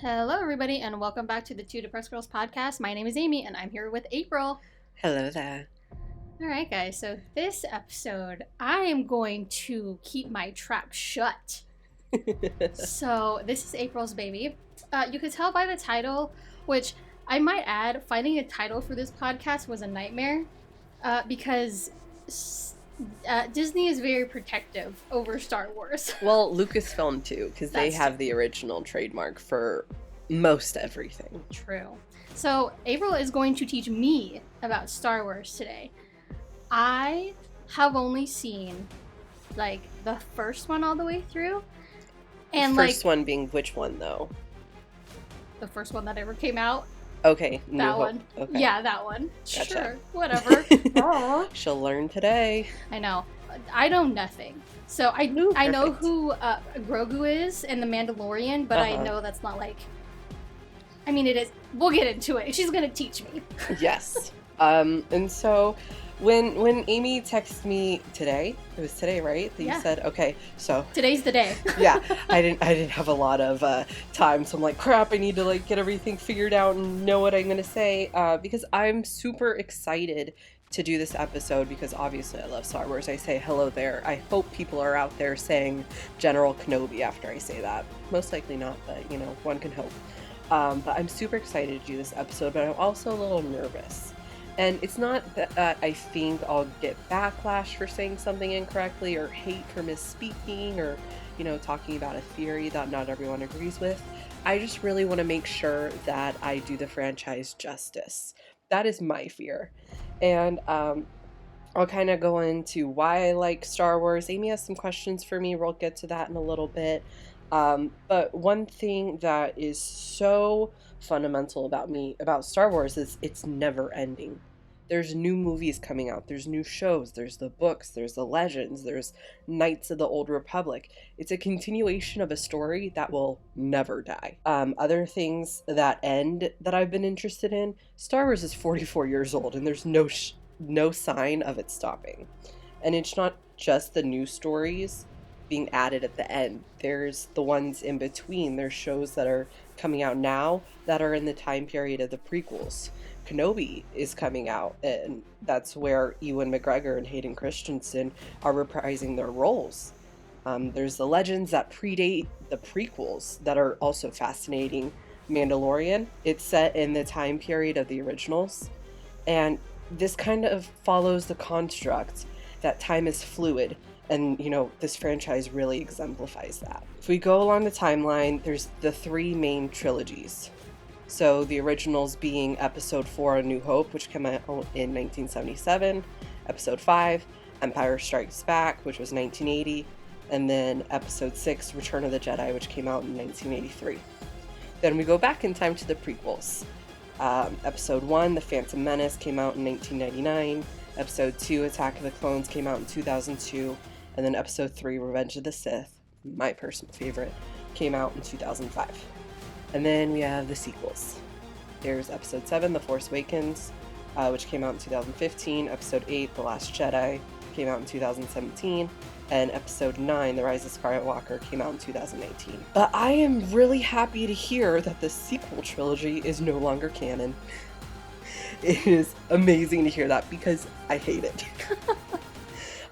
Hello, everybody, and welcome back to the Two Depressed Girls podcast. My name is Amy, and I'm here with April. Hello there. All right, guys, so this episode, I am going to keep my trap shut. So, this is April's baby. You could tell by the title, which I might add, finding a title for this podcast was a nightmare because Disney is very protective over Star Wars. Well, Lucasfilm too, because they have the original trademark for most everything. True. So April is going to teach me about Star Wars today. I have only seen like the first one all the way through. And the first one being which one though? The first one that ever came out. Okay. That one. Okay. Yeah, that one. Gotcha. Sure. Whatever. She'll learn today. I know. I know nothing. So I know who Grogu is and the Mandalorian, but I know that's not like... I mean, it is... We'll get into it. She's going to teach me. Yes. And so... When Amy texted me today, it was today, right? That you said, okay, so today's the day. Yeah, I didn't have a lot of time, so I'm like, crap, I need to like get everything figured out and know what I'm gonna say, because I'm super excited to do this episode because obviously I love Star Wars. I say hello there. I hope people are out there saying General Kenobi after I say that. Most likely not, but you know, one can hope. But I'm super excited to do this episode, but I'm also a little nervous. And it's not that I think I'll get backlash for saying something incorrectly or hate for misspeaking or, you know, talking about a theory that not everyone agrees with. I just really want to make sure that I do the franchise justice. That is my fear. And I'll kind of go into why I like Star Wars. Amy has some questions for me. We'll get to that in a little bit. But one thing that is so fundamental about Star Wars is it's never ending. There's new movies coming out, there's new shows, there's the books, there's the legends, there's Knights of the Old Republic. It's a continuation of a story that will never die. Other things that end that I've been interested in, Star Wars is 44 years old and there's no sign of it stopping. And it's not just the new stories being added at the end. There's the ones in between. There's shows that are coming out now that are in the time period of the prequels. Kenobi is coming out, and that's where Ewan McGregor and Hayden Christensen are reprising their roles. There's the legends that predate the prequels that are also fascinating. Mandalorian, it's set in the time period of the originals, and this kind of follows the construct that time is fluid. And, you know, this franchise really exemplifies that. If we go along the timeline, there's the three main trilogies. So the originals being Episode 4, A New Hope, which came out in 1977. Episode 5, Empire Strikes Back, which was 1980. And then Episode 6, Return of the Jedi, which came out in 1983. Then we go back in time to the prequels. Episode 1, The Phantom Menace, came out in 1999. Episode 2, Attack of the Clones, came out in 2002. And then Episode 3, Revenge of the Sith, my personal favorite, came out in 2005. And then we have the sequels. There's Episode 7, The Force Awakens, which came out in 2015. Episode 8, The Last Jedi, came out in 2017. And Episode 9, The Rise of Skywalker, came out in 2019. But I am really happy to hear that the sequel trilogy is no longer canon. It is amazing to hear that because I hate it.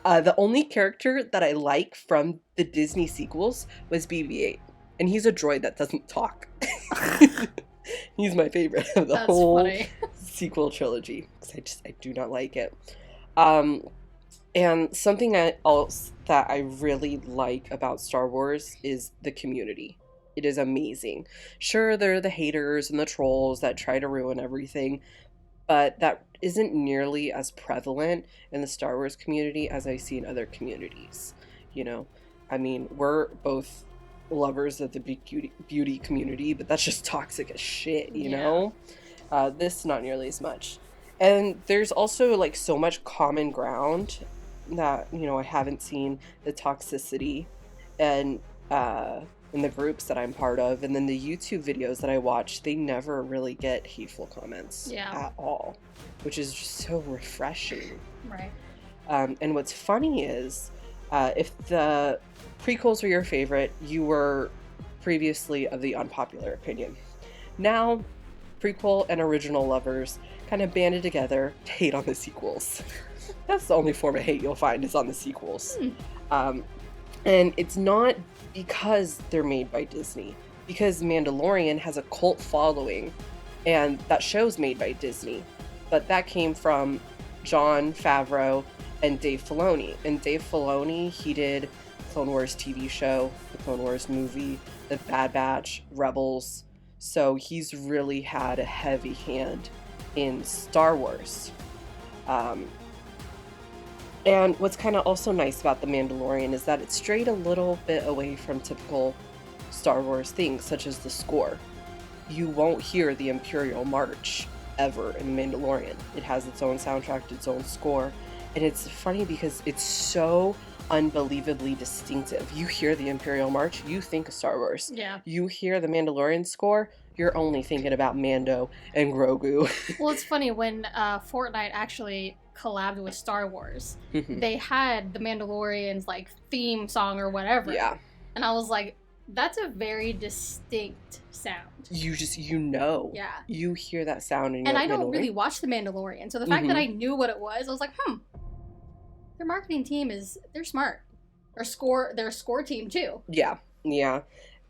The only character that I like from the Disney sequels was BB-8. And he's a droid that doesn't talk. He's my favorite of the whole sequel trilogy. Because I do not like it. And something else that I really like about Star Wars is the community. It is amazing. Sure, there are the haters and the trolls that try to ruin everything. But that isn't nearly as prevalent in the Star Wars community as I see in other communities. You know, I mean, we're both lovers of the beauty community, but that's just toxic as shit, you know? This, not nearly as much. And there's also, like, so much common ground that, you know, I haven't seen the toxicity and in the groups that I'm part of, and then the YouTube videos that I watch, they never really get hateful comments at all, which is just so refreshing. Right. And what's funny is, if the prequels were your favorite, you were previously of the unpopular opinion. Now, prequel and original lovers kind of banded together to hate on the sequels. That's the only form of hate you'll find is on the sequels. And it's not because they're made by Disney, because Mandalorian has a cult following, and that show's made by Disney. But that came from Jon Favreau and Dave Filoni. And Dave Filoni, he did Clone Wars TV show, the Clone Wars movie, the Bad Batch, Rebels. So he's really had a heavy hand in Star Wars. And what's kind of also nice about The Mandalorian is that it strayed a little bit away from typical Star Wars things, such as the score. You won't hear the Imperial March ever in The Mandalorian. It has its own soundtrack, its own score, and it's funny because it's so unbelievably distinctive. You hear the Imperial March, you think of Star Wars. Yeah. You hear the Mandalorian score, you're only thinking about Mando and Grogu. Well, it's funny, when Fortnite actually collabed with Star Wars, they had the Mandalorian's like theme song or whatever. Yeah. And I was like, that's a very distinct sound. You know. Yeah. You hear that sound in and your I don't Mandalorian. really watch The Mandalorian, so the fact that I knew what it was, I was like, their marketing team they're smart. Their score team too. Yeah.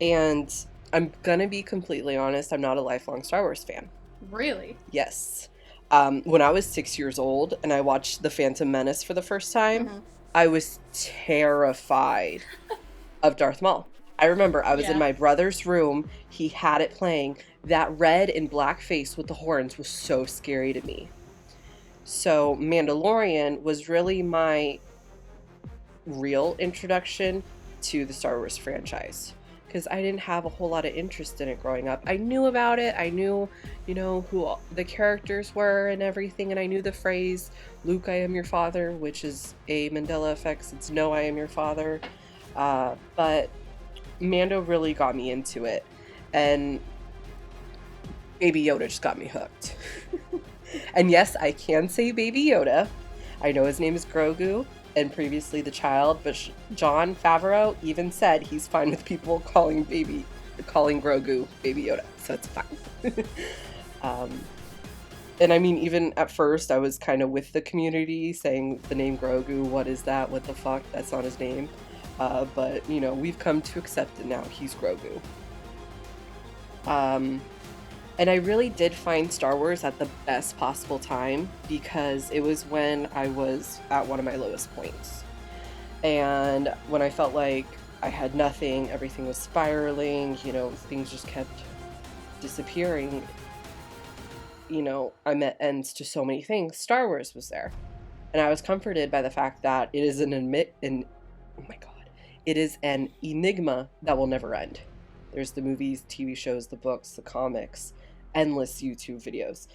And I'm gonna be completely honest, I'm not a lifelong Star Wars fan. Really? Yes. When I was 6 years old and I watched The Phantom Menace for the first time, I was terrified of Darth Maul. I remember I was in my brother's room, he had it playing. That red and black face with the horns was so scary to me. So Mandalorian was really my real introduction to the Star Wars franchise, because I didn't have a whole lot of interest in it growing up. I knew about it, I knew, who all the characters were and everything, and I knew the phrase, Luke, I am your father, which is a Mandela effect, it's no, I am your father. But Mando really got me into it, and Baby Yoda just got me hooked. And yes, I can say Baby Yoda. I know his name is Grogu, and previously the child, but Jon Favreau even said he's fine with people calling Grogu Baby Yoda, so it's fine. And I mean, even at first, I was kind of with the community saying the name Grogu, what is that? What the fuck? That's not his name. But, we've come to accept it now. He's Grogu. And I really did find Star Wars at the best possible time, because it was when I was at one of my lowest points. And when I felt like I had nothing, everything was spiraling, things just kept disappearing. I met ends to so many things. Star Wars was there. And I was comforted by the fact that it is it is an enigma that will never end. There's the movies, TV shows, the books, the comics, endless YouTube videos.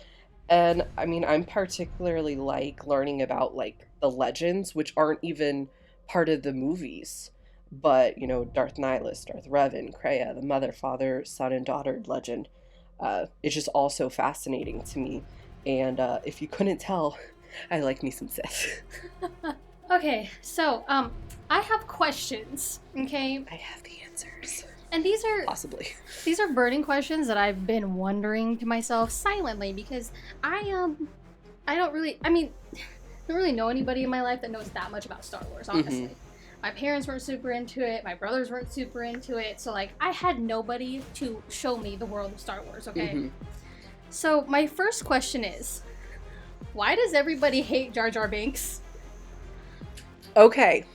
And I mean, I'm particularly learning about the legends, which aren't even part of the movies. But, Darth Nihilus, Darth Revan, Kreia, the mother, father, son, and daughter legend. It's just all so fascinating to me. And if you couldn't tell, I like me some Sith. Okay, so, I have questions, okay? I have the answers. And these are burning questions that I've been wondering to myself silently, because I don't really know anybody in my life that knows that much about Star Wars, honestly. My parents weren't super into it, my brothers weren't super into it, so I had nobody to show me the world of Star Wars, okay? So my first question is, why does everybody hate Jar Jar Binks? Okay,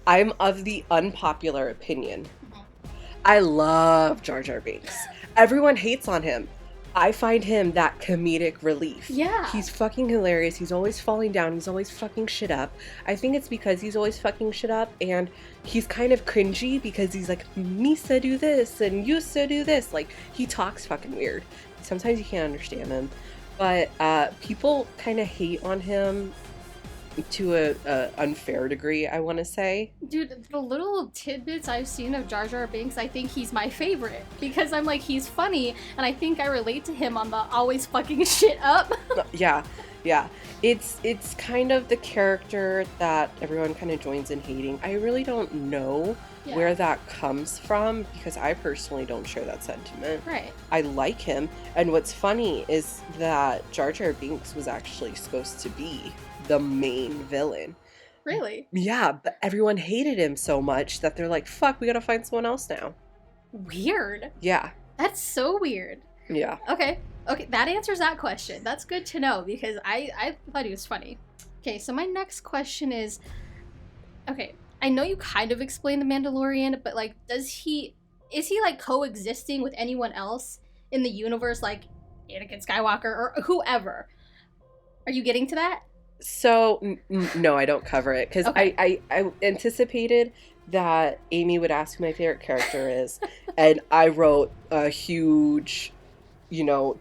I'm of the unpopular opinion. I love Jar Jar Binks. Everyone hates on him. I find him that comedic relief. Yeah. He's fucking hilarious. He's always falling down. He's always fucking shit up. I think it's because he's always fucking shit up, and he's kind of cringy because he's like, Misa do this and Yusa do this. He talks fucking weird. Sometimes you can't understand him. But people kind of hate on him to a unfair degree, I want to say. Dude, the little tidbits I've seen of Jar Jar Binks, I think he's my favorite, because I'm he's funny, and I think I relate to him on the always fucking shit up. Yeah, Yeah, it's kind of the character that everyone kind of joins in hating. I really don't know where that comes from because I personally don't share that sentiment. Right. I like him, and what's funny is that Jar Binks was actually supposed to be the main villain. Really? Yeah, but everyone hated him so much that they're like, fuck, we gotta find someone else now. Weird. Yeah. That's so weird. Yeah. Okay, that answers that question. That's good to know because I thought he was funny. Okay, so my next question is, okay, I know you kind of explained the Mandalorian, but like, is he like coexisting with anyone else in the universe, like Anakin Skywalker or whoever? Are you getting to that? So, no, I don't cover it because I anticipated that Amy would ask who my favorite character is, and I wrote a huge,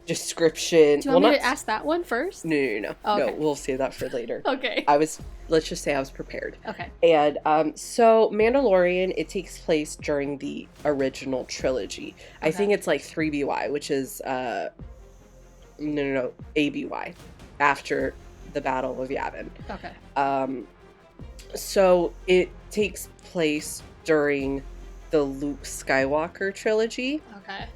description. Do you want me to ask that one first? No. Oh, okay. No, we'll save that for later. Okay. Let's just say I was prepared. Okay. And so Mandalorian, it takes place during the original trilogy. Okay. I think it's like 3BY, which is ABY, after the Battle of Yavin. Okay. So it takes place during the Luke Skywalker trilogy. Okay.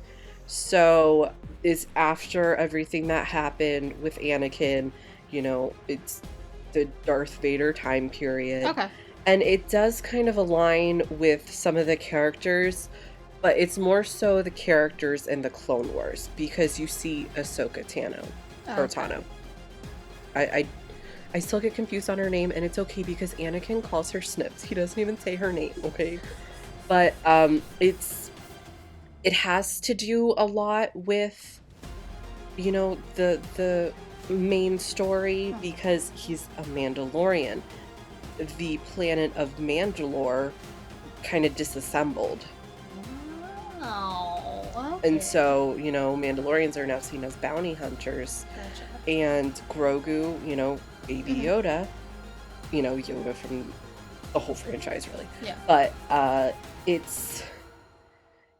So it's after everything that happened with Anakin, it's the Darth Vader time period. Okay. And it does kind of align with some of the characters, but it's more so the characters in the Clone Wars because you see Ahsoka Tano. Or Tano. I still get confused on her name, and it's okay because Anakin calls her Snips. He doesn't even say her name, okay? But it has to do a lot with, the main story because he's a Mandalorian. The planet of Mandalore kind of disassembled. Oh, okay. And so, Mandalorians are now seen as bounty hunters. Gotcha. And Grogu, Baby Yoda, Yoda from the whole franchise, really. Yeah. But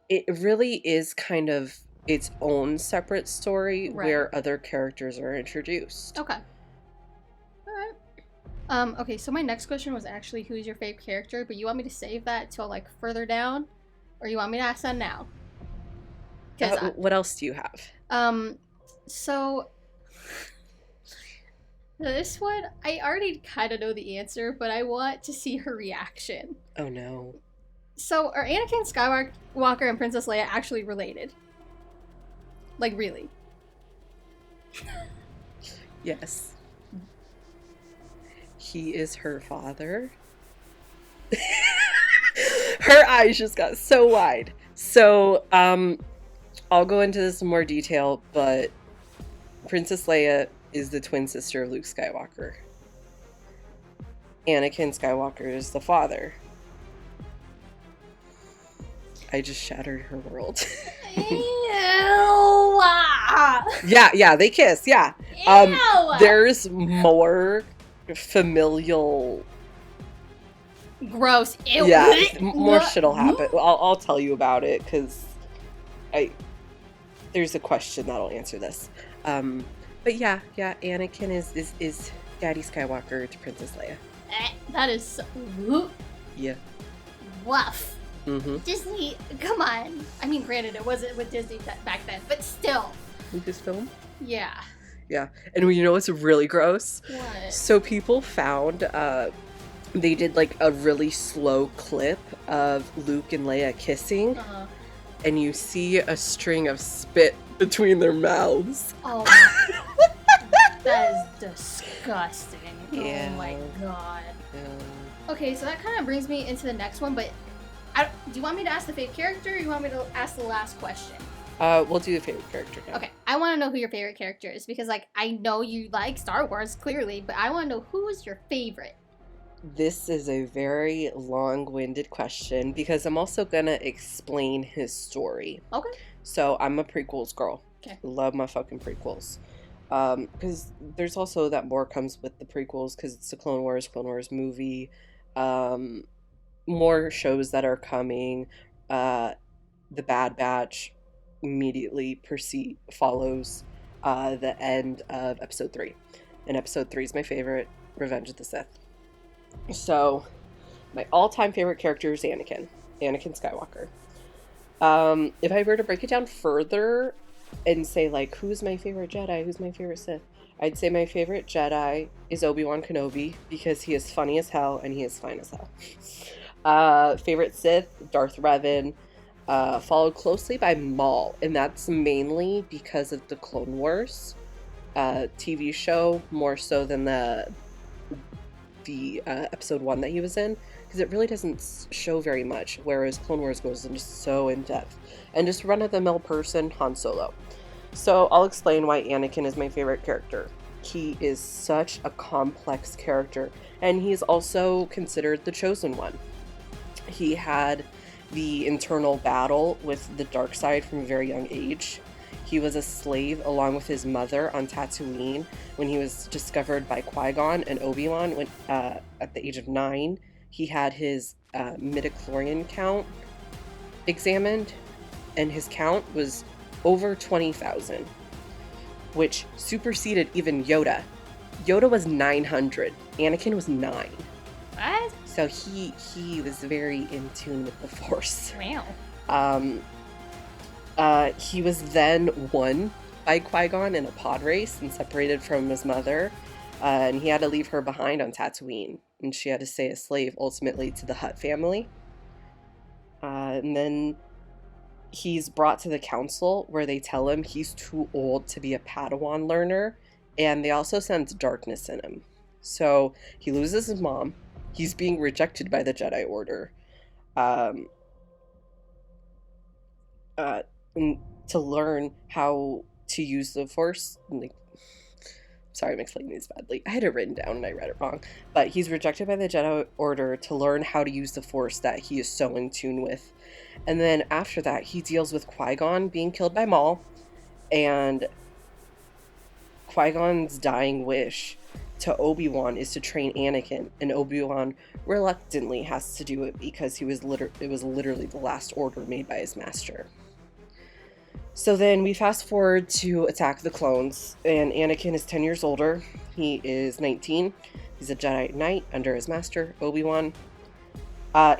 it really is kind of its own separate story where other characters are introduced. Okay. All right. Okay, so my next question was actually who's your favorite character, but you want me to save that till like further down, or you want me to ask that now? What else do you have? So this one, I already kind of know the answer, but I want to see her reaction. Oh no. So are Anakin Skywalker and Princess Leia actually related? Like, really? Yes. He is her father. Her eyes just got so wide. So, I'll go into this in more detail, but Princess Leia is the twin sister of Luke Skywalker. Anakin Skywalker is the father. I just shattered her world. Yeah, they kiss, yeah. There's more familial... Gross. Ew. Yeah, more shit'll happen. I'll tell you about it, because there's a question that'll answer this. But yeah, Anakin is Daddy Skywalker to Princess Leia. That is so... Yeah. Woof. Mm-hmm. Disney, come on. I mean, granted, it wasn't with Disney back then, but still. Lucasfilm? Yeah. Yeah. And you know what's really gross? What? So people found, they did like a really slow clip of Luke and Leia kissing, and you see a string of spit between their mouths. Oh, that is disgusting. Yeah. Oh my god. Yeah. Okay, so that kind of brings me into the next one, but do you want me to ask the favorite character, or you want me to ask the last question? We'll do the favorite character now. Okay, I want to know who your favorite character is, because, like, I know you like Star Wars, clearly, but I want to know who is your favorite. This is a very long-winded question, because I'm also gonna explain his story. Okay. So, I'm a prequels girl. Okay. Love my fucking prequels. Because there's also that more comes with the prequels, because it's the Clone Wars movie. More shows that are coming. The Bad Batch immediately follows the end of episode 3. and episode 3 is my favorite, Revenge of the Sith. So, my all-time favorite character is Anakin Skywalker. If I were to break it down further and say, like, who's my favorite Jedi, who's my favorite Sith, I'd say my favorite Jedi is Obi-Wan Kenobi, because he is funny as hell and he is fine as hell. Favorite Sith, Darth Revan, followed closely by Maul, and that's mainly because of the Clone Wars TV show, more so than the episode 1 that he was in, because it really doesn't show very much, whereas Clone Wars goes into so in-depth. And just run-of-the-mill person, Han Solo. So I'll explain why Anakin is my favorite character. He is such a complex character, and he's also considered the chosen one. He had the internal battle with the dark side from a very young age. He was a slave along with his mother on Tatooine when he was discovered by Qui-Gon and Obi-Wan when, at the age of 9. He had his midichlorian count examined, and his count was over 20,000, which superseded even Yoda. Yoda was 900. Anakin was 9. What? So he was very in tune with the Force. Wow. He was then won by Qui-Gon in a pod race and separated from his mother, and he had to leave her behind on Tatooine, and she had to stay a slave ultimately to the Hutt family. And then he's brought to the council where they tell him he's too old to be a Padawan learner, and they also sense darkness in him. So he loses his mom. He's being rejected by the Jedi Order. To learn how to use the Force. Sorry, I'm explaining this badly. I had it written down and I read it wrong. But he's rejected by the Jedi Order to learn how to use the Force that he is so in tune with. And then after that, he deals with Qui-Gon being killed by Maul, and Qui-Gon's dying wish to Obi-Wan is to train Anakin, and Obi-Wan reluctantly has to do it because it was literally the last order made by his master. So then we fast forward to Attack of the Clones, and Anakin is 10 years older. He is 19. He's a Jedi Knight under his master, Obi-Wan.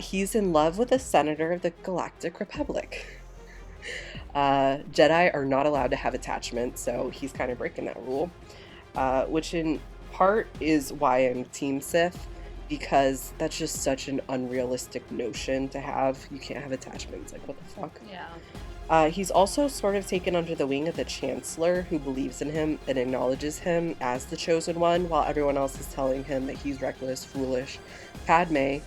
He's in love with a senator of the Galactic Republic. Jedi are not allowed to have attachments, so he's kind of breaking that rule. Which in part is why I'm Team Sith, because that's just such an unrealistic notion to have. You can't have attachments. Like, what the fuck? Yeah. He's also sort of taken under the wing of the Chancellor, who believes in him and acknowledges him as the chosen one, while everyone else is telling him that he's reckless, foolish. Padme,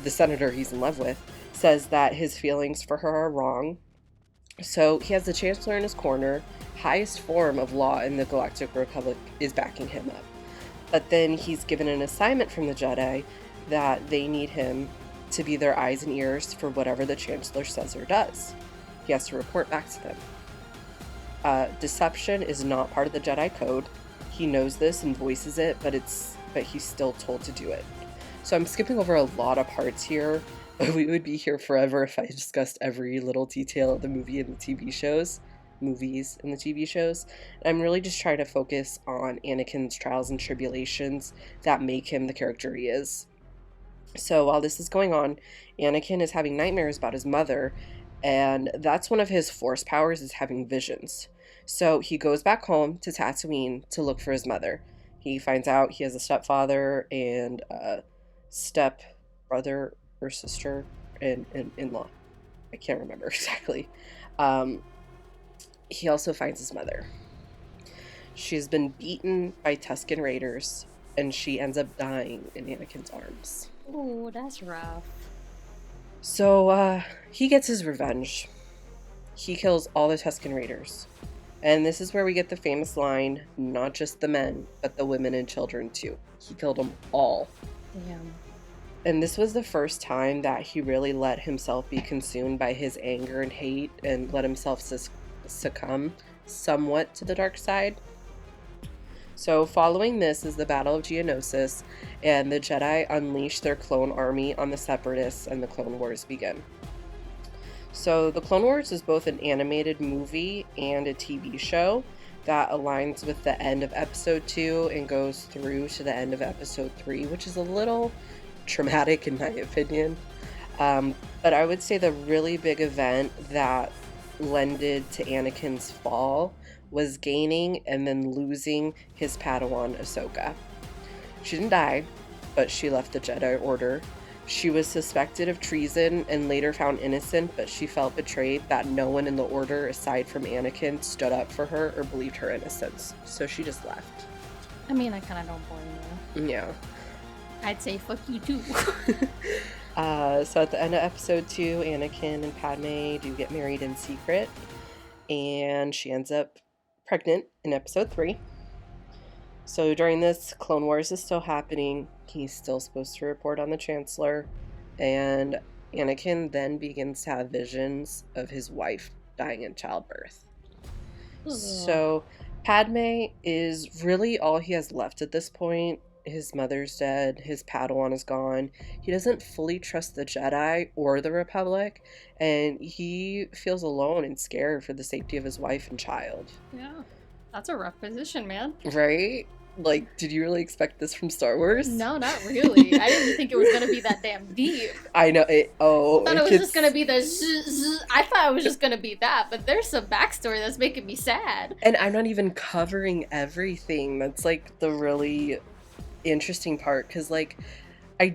the senator he's in love with, says that his feelings for her are wrong. So he has the Chancellor in his corner. Highest form of law in the Galactic Republic is backing him up. But then he's given an assignment from the Jedi that they need him to be their eyes and ears for whatever the Chancellor says or does. He has to report back to them. Deception is not part of the Jedi code. He knows this and voices it, but he's still told to do it. So I'm skipping over a lot of parts here, but we would be here forever if I discussed every little detail of the movie and the TV shows. Movies and the TV shows. I'm really just trying to focus on Anakin's trials and tribulations that make him the character he is. So while this is going on, Anakin is having nightmares about his mother, and that's one of his Force powers, is having visions. So he goes back home to Tatooine to look for his mother. He finds out he has a stepfather and a step brother or sister and in-law. I can't remember exactly. He also finds his mother. She has been beaten by Tusken Raiders, and she ends up dying in Anakin's arms. Ooh, that's rough. So, he gets his revenge. He kills all the Tusken Raiders. And this is where we get the famous line, not just the men, but the women and children too. He killed them all. Damn. And this was the first time that he really let himself be consumed by his anger and hate and let himself succumb somewhat to the dark side. So following this is the Battle of Geonosis, and the Jedi unleash their clone army on the Separatists, and the Clone Wars begin. So the Clone Wars is both an animated movie and a TV show. that aligns with the end of episode 2 and goes through to the end of episode 3, which is a little traumatic in my opinion. But I would say the really big event that lended to Anakin's fall was gaining and then losing his Padawan Ahsoka. She didn't die, but she left the Jedi Order. She was suspected of treason and later found innocent, but she felt betrayed that no one in the Order, aside from Anakin, stood up for her or believed her innocence. So she just left. I mean, I kind of don't blame you. Yeah. I'd say fuck you too. So at the end of episode 2, Anakin and Padme do get married in secret, and she ends up pregnant in episode 3. So during this, Clone Wars is still happening. He's still supposed to report on the Chancellor, and Anakin then begins to have visions of his wife dying in childbirth. Ugh. So Padme is really all he has left at this point. His mother's dead, his Padawan is gone. He doesn't fully trust the Jedi or the Republic, and he feels alone and scared for the safety of his wife and child. Yeah, that's a rough position, man. Right? Like, did you really expect this from Star Wars? No, not really. I didn't think it was going to be that damn deep. I know. I thought it was just going to be the I thought it was just going to be that, but there's some backstory that's making me sad. And I'm not even covering everything. That's, like, the really interesting part, because, like, I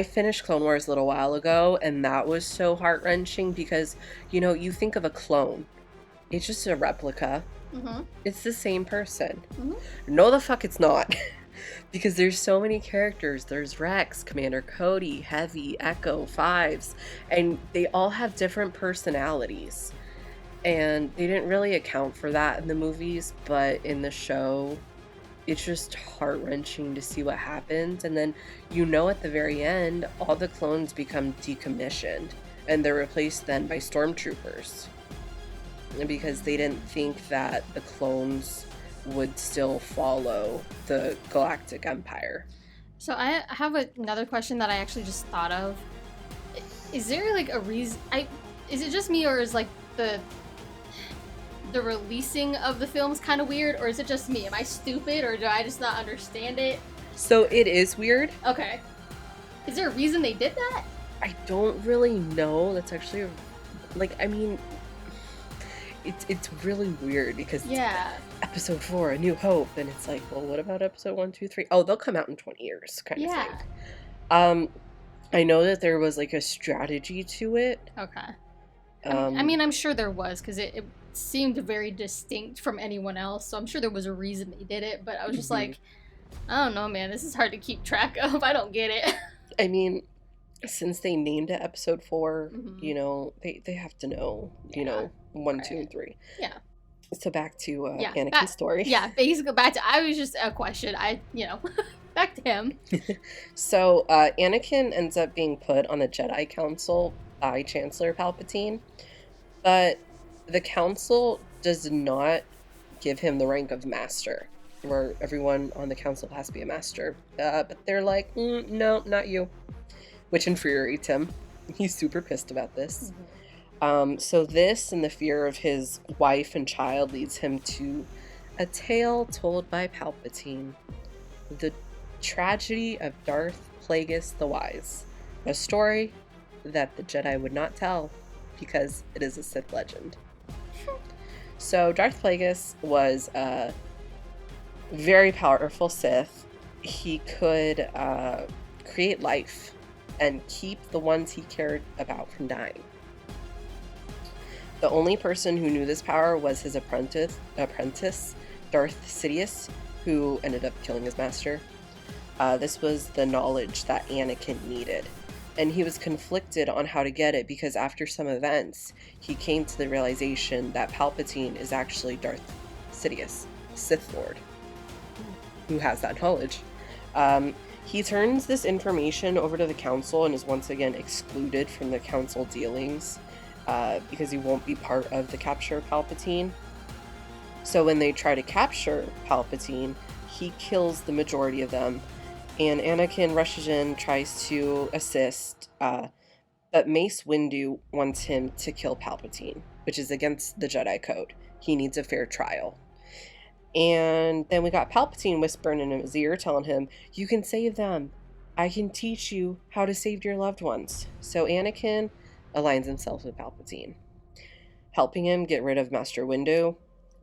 finished Clone Wars a little while ago, and that was so heart-wrenching because, you know, you think of a clone. It's just a replica. Mm-hmm. It's the same person. Mm-hmm. No, the fuck it's not. Because there's so many characters. There's Rex, Commander Cody, Heavy, Echo, Fives, and they all have different personalities. And they didn't really account for that in the movies, but in the show, it's just heart-wrenching to see what happens. And then, you know, at the very end, all the clones become decommissioned, and they're replaced then by stormtroopers. Because they didn't think that the clones would still follow the Galactic Empire. So I have another question that I actually just thought of. Is there like a reason? Is it just me, or is like the releasing of the films kind of weird, or is it just me? Am I stupid, or do I just not understand it? So it is weird. Okay. Is there a reason they did that? I don't really know. That's actually I mean, it's really weird because episode 4, A New Hope, and it's like, well, what about episode 1, 2, 3? Oh, they'll come out in 20 years, kind of thing. I know that there was like a strategy to it. Okay. I mean, I'm sure there was, because it seemed very distinct from anyone else, so I'm sure there was a reason they did it, but I was just like, I don't know, man, this is hard to keep track of. I don't get it. I mean, since they named it episode 4, you know, they have to know, you know, 1, 2, and 3. Yeah. So back to Anakin's story. Yeah, basically back to, I was just a question. Back to him. So Anakin ends up being put on the Jedi Council by Chancellor Palpatine, but the council does not give him the rank of master, where everyone on the council has to be a master. But they're like, no, not you. Which infuriates him. He's super pissed about this. So this and the fear of his wife and child leads him to a tale told by Palpatine. The tragedy of Darth Plagueis the Wise. A story that the Jedi would not tell because it is a Sith legend. So Darth Plagueis was a very powerful Sith. He could create life and keep the ones he cared about from dying. The only person who knew this power was his apprentice, Darth Sidious, who ended up killing his master. This was the knowledge that Anakin needed, and he was conflicted on how to get it because after some events, he came to the realization that Palpatine is actually Darth Sidious, Sith Lord, who has that knowledge. He turns this information over to the council and is once again excluded from the council dealings because he won't be part of the capture of Palpatine. So when they try to capture Palpatine, he kills the majority of them, and Anakin rushes in, tries to assist, but Mace Windu wants him to kill Palpatine, which is against the Jedi Code. He needs a fair trial. And then we got Palpatine whispering in his ear, telling him, "You can save them. I can teach you how to save your loved ones." So Anakin aligns himself with Palpatine, helping him get rid of Master Windu,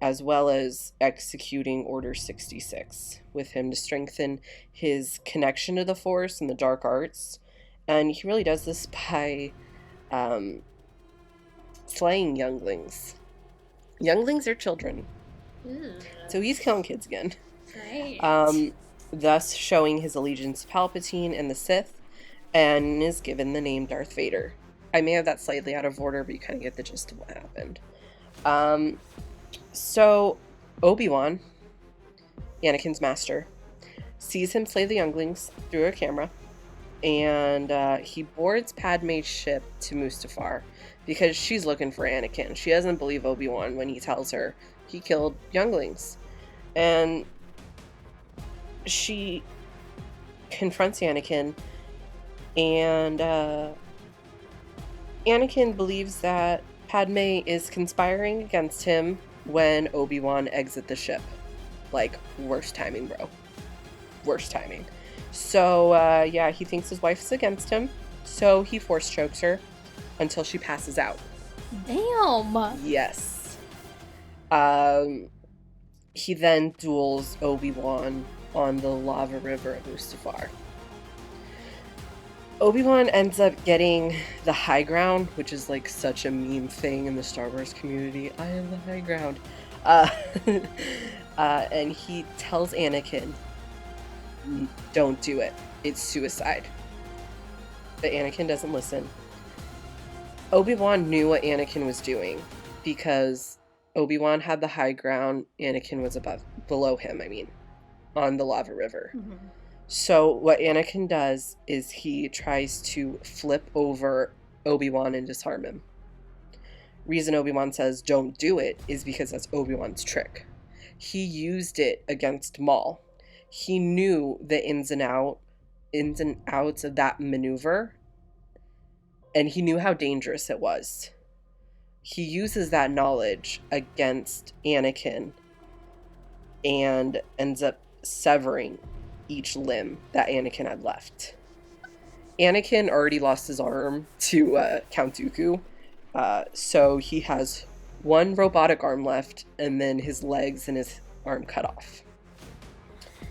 as well as executing Order 66, with him to strengthen his connection to the Force and the dark arts. And he really does this by slaying younglings. Younglings are children. Ooh. So he's killing kids again. Great. Thus showing his allegiance to Palpatine and the Sith, and is given the name Darth Vader. I may have that slightly out of order, but you kind of get the gist of what happened. So Obi-Wan, Anakin's master, sees him slay the younglings through a camera, and he boards Padme's ship to Mustafar because she's looking for Anakin. She doesn't believe Obi-Wan when he tells her he killed younglings. And she confronts Anakin, and Anakin believes that Padme is conspiring against him when Obi-Wan exits the ship. Like, worst timing, bro. Worst timing. So, yeah, he thinks his wife is against him, so he force chokes her until she passes out. Damn. Yes. He then duels Obi-Wan on the lava river of Mustafar. Obi-Wan ends up getting the high ground, which is like such a meme thing in the Star Wars community. I am the high ground. And he tells Anakin, "Don't do it. It's suicide." But Anakin doesn't listen. Obi-Wan knew what Anakin was doing because Obi-Wan had the high ground, Anakin was below him, on the lava river. Mm-hmm. So what Anakin does is he tries to flip over Obi-Wan and disarm him. Reason Obi-Wan says don't do it is because that's Obi-Wan's trick. He used it against Maul. He knew the ins and outs of that maneuver, and he knew how dangerous it was. He uses that knowledge against Anakin and ends up severing each limb that Anakin had left. Anakin already lost his arm to Count Dooku, so he has one robotic arm left, and then his legs and his arm cut off.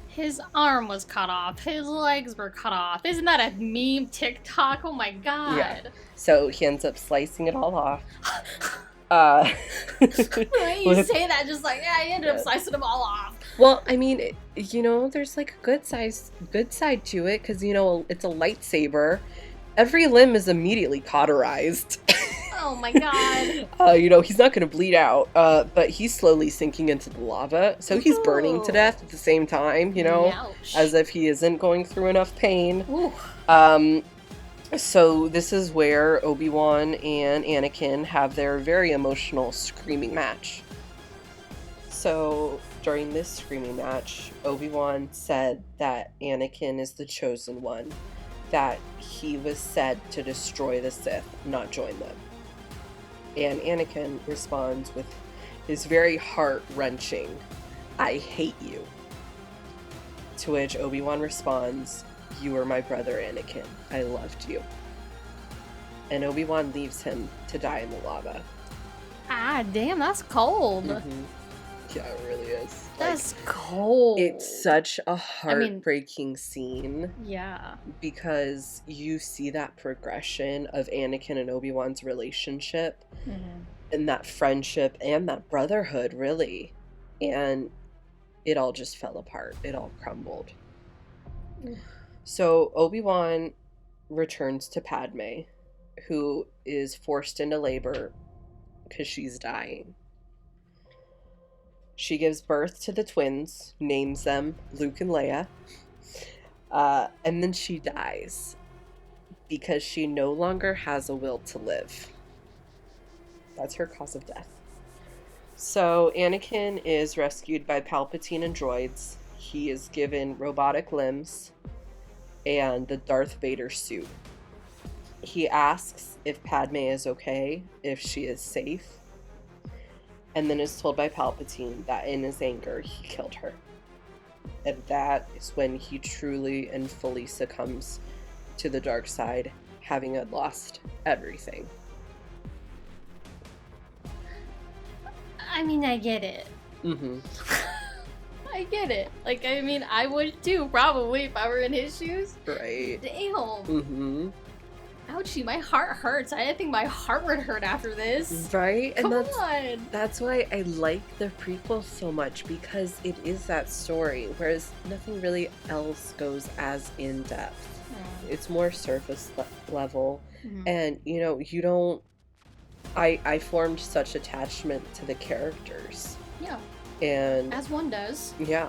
His arm was cut off. His legs were cut off. Isn't that a meme TikTok? Oh my god. Yeah. So he ends up slicing it all off. The way you say that, just like, yeah, he ended up slicing them all off. Well, there's like a good side to it, because, it's a lightsaber. Every limb is immediately cauterized. Oh my god. He's not going to bleed out, but he's slowly sinking into the lava, so he's burning to death at the same time, Ouch. as if he isn't going through enough pain. Ooh. So this is where Obi-Wan and Anakin have their very emotional screaming match. So during this screaming match, Obi-Wan said that Anakin is the chosen one, that he was said to destroy the Sith, not join them. And Anakin responds with his very heart-wrenching, "I hate you." To which Obi-Wan responds, "You were my brother, Anakin. I loved you." And Obi-Wan leaves him to die in the lava. Ah, damn, that's cold. Mm-hmm. Yeah, it really is. That's cold. It's such a heartbreaking scene. Yeah. Because you see that progression of Anakin and Obi-Wan's relationship, Mm-hmm. and that friendship and that brotherhood, really. And it all just fell apart. It all crumbled. So Obi-Wan returns to Padme, who is forced into labor because she's dying. She gives birth to the twins, names them Luke and Leia, and then she dies because she no longer has a will to live. That's her cause of death. So Anakin is rescued by Palpatine and droids. He is given robotic limbs and the Darth Vader suit. He asks if Padme is okay, if she is safe. and then is told by Palpatine that in his anger he killed her. And that is when he truly and fully succumbs to the dark side, having lost everything. I mean, I get it. Mm-hmm. I get it. Like, I mean, I would too, probably, if I were in his shoes. Right. Damn. Mm-hmm. Ouchie, my heart hurts. I didn't think my heart would hurt after this. Right? Come And on. that's why I like the prequel so much, because it is that story, whereas nothing really else goes as in depth. It's more surface level. Mm-hmm. And, you know, you don't... I formed such attachment to the characters. Yeah. And... As one does. Yeah.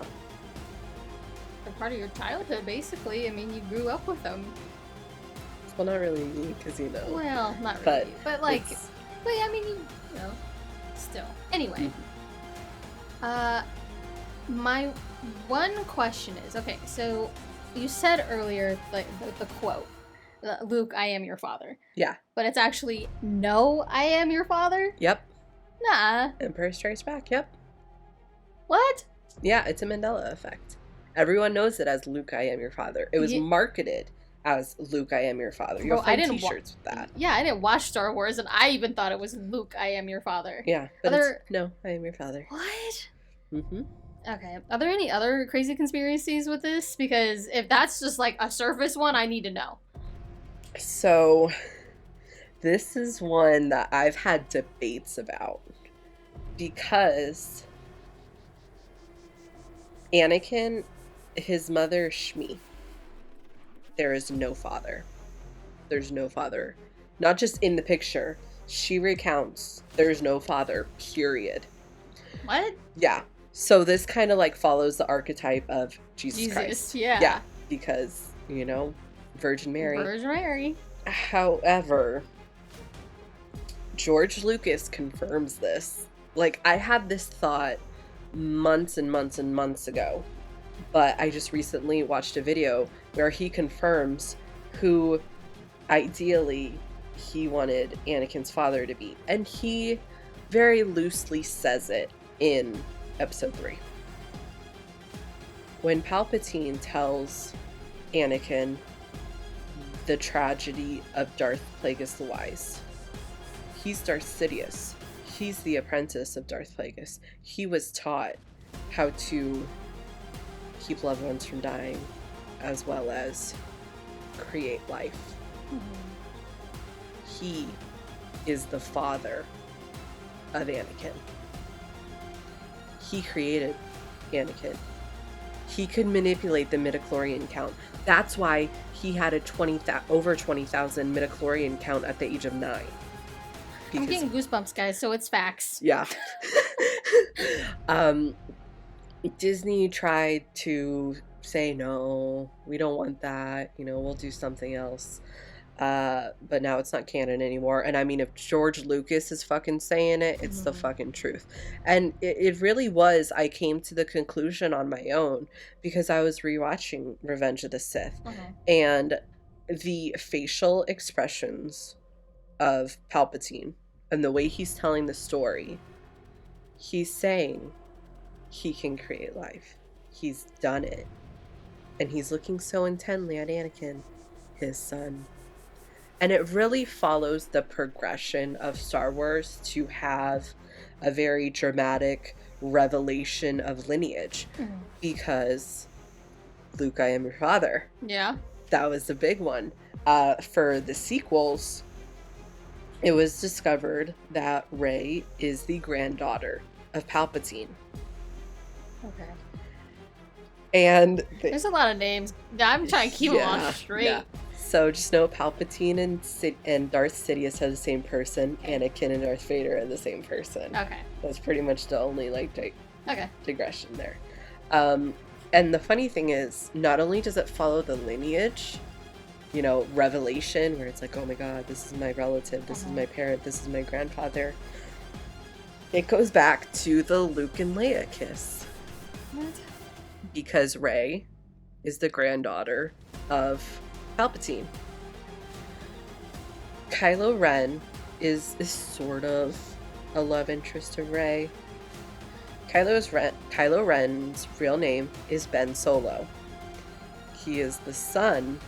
They're part of your childhood, basically. I mean, you grew up with them. Well, not really me, because, you know... Well, not really. But like... it's- But, I mean, you know... Still. Anyway. My one question is... Okay, so... You said earlier the quote, Luke, I am your father. Yeah. But it's actually, no, I am your father? Yep. Nah. Empire Strikes Back, yep. What? Yeah, it's a Mandela effect. Everyone knows it as Luke, I am your father. It was marketed as Luke, I am your father. You'll find t-shirts with that. Yeah, I didn't watch Star Wars, and I even thought it was Luke, I am your father. Yeah, but it's, no, I am your father. What? Mm-hmm. Okay. Are there any other crazy conspiracies with this? Because if that's just like a surface one, I need to know. So, this is one that I've had debates about. Because Anakin, his mother, Shmi, there is no father. There's no father. Not just in the picture. She recounts there's no father, period. What? Yeah. So this kind of like follows the archetype of Jesus Christ. Yeah. Yeah, because, you know, Virgin Mary. Virgin Mary. However, George Lucas confirms this. Like, I had this thought months and months and months ago, but I just recently watched a video where he confirms who ideally he wanted Anakin's father to be. And he very loosely says it in Episode 3. When Palpatine tells Anakin the tragedy of Darth Plagueis the Wise, he's Darth Sidious. He's the apprentice of Darth Plagueis. He was taught how to keep loved ones from dying, as well as create life. Mm-hmm. He is the father of Anakin. He created Anakin. He could manipulate the midichlorian count. That's why he had a over 20,000 midichlorian count at the age of 9. I'm getting goosebumps, guys, so it's facts. Yeah. Disney tried to say, no, we don't want that. You know, we'll do something else. But now it's not canon anymore. And I mean, if George Lucas is fucking saying it, it's the fucking truth. And it really was. I came to the conclusion on my own because I was rewatching Revenge of the Sith. And the facial expressions of Palpatine and the way he's telling the story, he's saying he can create life. He's done it. And he's looking so intently at Anakin, his son. And it really follows the progression of Star Wars to have a very dramatic revelation of lineage. Because Luke, I am your father. Yeah. That was the big one. For the sequels, it was discovered that Rey is the granddaughter of Palpatine. Okay. And there's a lot of names. I'm trying to keep them all straight. Yeah. So just know Palpatine and Darth Sidious are the same person. Anakin and Darth Vader are the same person. Okay. That's pretty much the only digression there. And the funny thing is, not only does it follow the lineage, you know, revelation, where it's like, oh my god, this is my relative, this is my parent, this is my grandfather. It goes back to the Luke and Leia kiss. What? Because Rey is the granddaughter of Palpatine. Kylo Ren is sort of a love interest to Rey. Kylo Ren's real name is Ben Solo. He is the son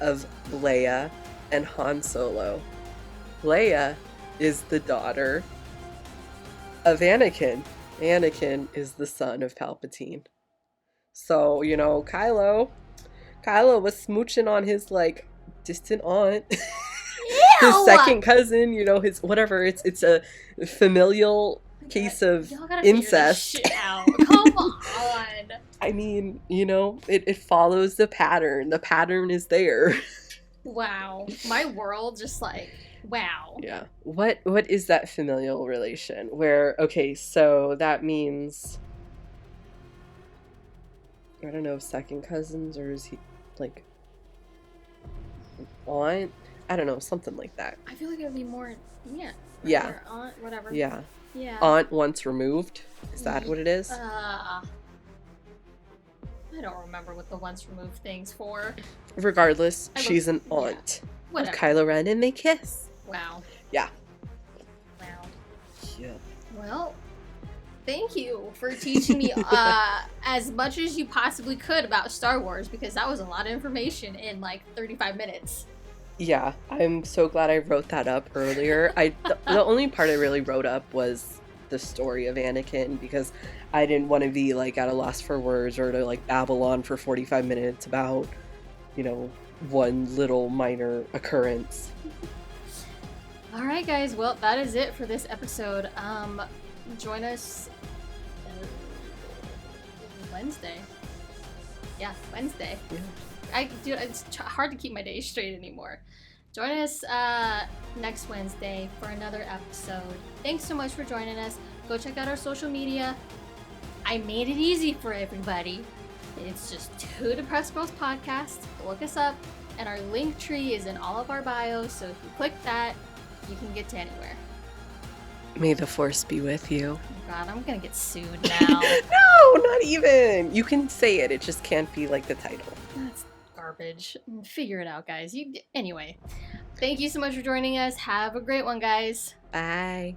of Leia and Han Solo. Leia is the daughter of Anakin. Anakin is the son of Palpatine. So, you know, Kylo was smooching on his, like, distant aunt. His second cousin, you know, his whatever. It's a familial case of incest. Figure this shit out. Come on. I mean, you know, it follows the pattern. The pattern is there. Wow. My world just like, wow. Yeah. What is that familial relation? Where, okay, so that means, I don't know, second cousins, or is he like aunt? I don't know, something like that. I feel like it would be more, yeah. Yeah. Or aunt, whatever. Yeah. Yeah. Aunt once removed. Is that what it is? I don't remember what the once removed thing's for. Regardless, she's an aunt of Kylo Ren, and they kiss. Wow. Yeah. Wow. Yeah. Well, thank you for teaching me as much as you possibly could about Star Wars, because that was a lot of information in like 35 minutes. Yeah, I'm so glad I wrote that up earlier. The only part I really wrote up was the story of Anakin, because I didn't want to be like at a loss for words or to like babble on for 45 minutes about, you know, one little minor occurrence. All right, guys. Well, that is it for this episode. Join us Wednesday. Yeah, Wednesday. Yeah. It's hard to keep my days straight anymore. Join us next Wednesday for another episode. Thanks so much for joining us. Go check out our social media. I made it easy for everybody. It's just Two Depressed Girls Podcast. Look us up, and our link tree is in all of our bios, so if you click that, you can get to anywhere. May the Force be with you. Oh God, I'm gonna get sued now. No, not even. You can say it. It just can't be like the title. That's garbage. Figure it out, guys. Anyway, thank you so much for joining us. Have a great one, guys. Bye.